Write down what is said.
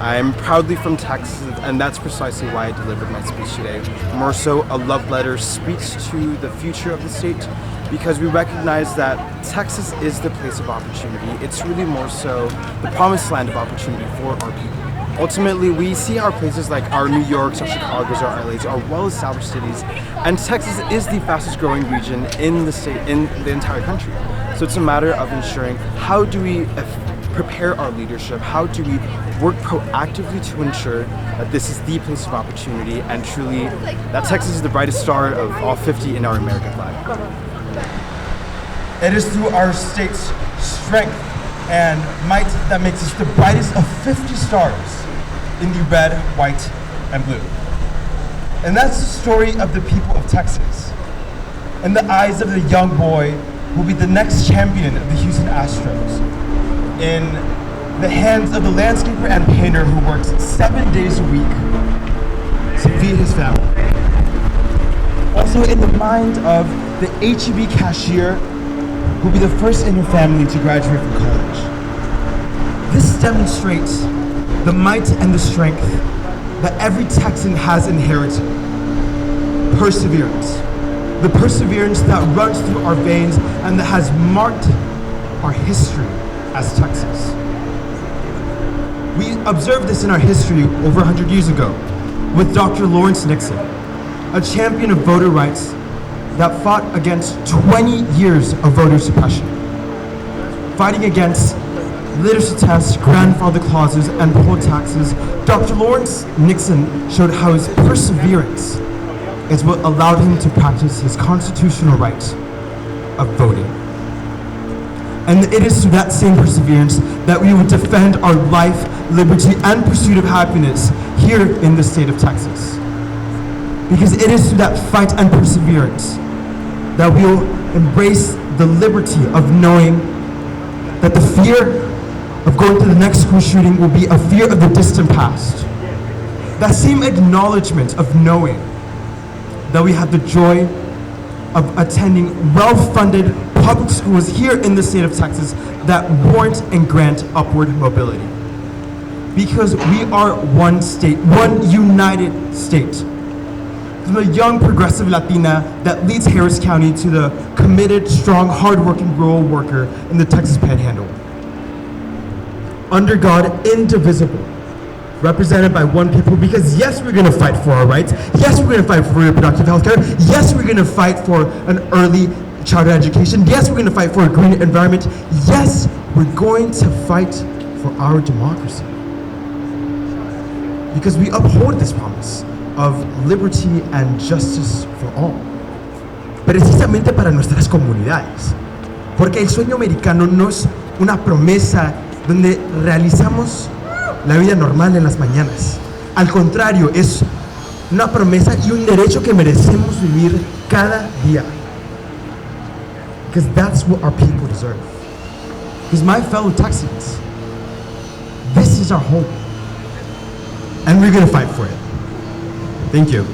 I'm proudly from Texas, and that's precisely why I delivered my speech today. More so a love letter speech to the future of the state, because we recognize that Texas is the place of opportunity. It's really more so the promised land of opportunity for our people. Ultimately, we see our places like our New Yorks, our Chicagos, our LAs, our well-established cities, and Texas is the fastest growing region in the state, in the entire country. So it's a matter of ensuring how do we prepare our leadership, how do we work proactively to ensure that this is the place of opportunity and truly that Texas is the brightest star of all 50 in our American flag. It is through our state's strength and might that makes us the brightest of 50 stars in the red, white, and blue. And that's the story of the people of Texas. In the eyes of the young boy who will be the next champion of the Houston Astros. In the hands of the landscaper and painter who works 7 days a week to feed his family. Also in the mind of the H-E-B cashier who will be the first in her family to graduate from college. This demonstrates the might and the strength that every Texan has inherited. Perseverance. The perseverance that runs through our veins and that has marked our history as Texas. We observed this in our history over 100 years ago with Dr. Lawrence Nixon, a champion of voter rights that fought against 20 years of voter suppression, fighting against literacy tests, grandfather clauses, and poll taxes. Dr. Lawrence Nixon showed how his perseverance is what allowed him to practice his constitutional right of voting. And it is through that same perseverance that we will defend our life, liberty, and pursuit of happiness here in the state of Texas. Because it is through that fight and perseverance that we will embrace the liberty of knowing that the fear of going to the next school shooting will be a fear of the distant past. That same acknowledgement of knowing that we have the joy of attending well-funded public schools here in the state of Texas that warrant and grant upward mobility. Because we are one state, one united state. From the young progressive Latina that leads Harris County to the committed, strong, hardworking rural worker in the Texas Panhandle. Under God, indivisible, represented by one people, because yes, we're gonna fight for our rights. Yes, we're gonna fight for reproductive health care. Yes, we're gonna fight for an early childhood education. Yes, we're gonna fight for a green environment. Yes, we're going to fight for our democracy. Because we uphold this promise of liberty and justice for all. Precisamente para nuestras comunidades. Porque el sueño americano no es una promesa donde realizamos la vida normal en las mañanas. Al contrario, es una promesa y un derecho que merecemos vivir cada día. Because that's what our people deserve. Because my fellow Texans, this is our home. And we're gonna fight for it. Thank you.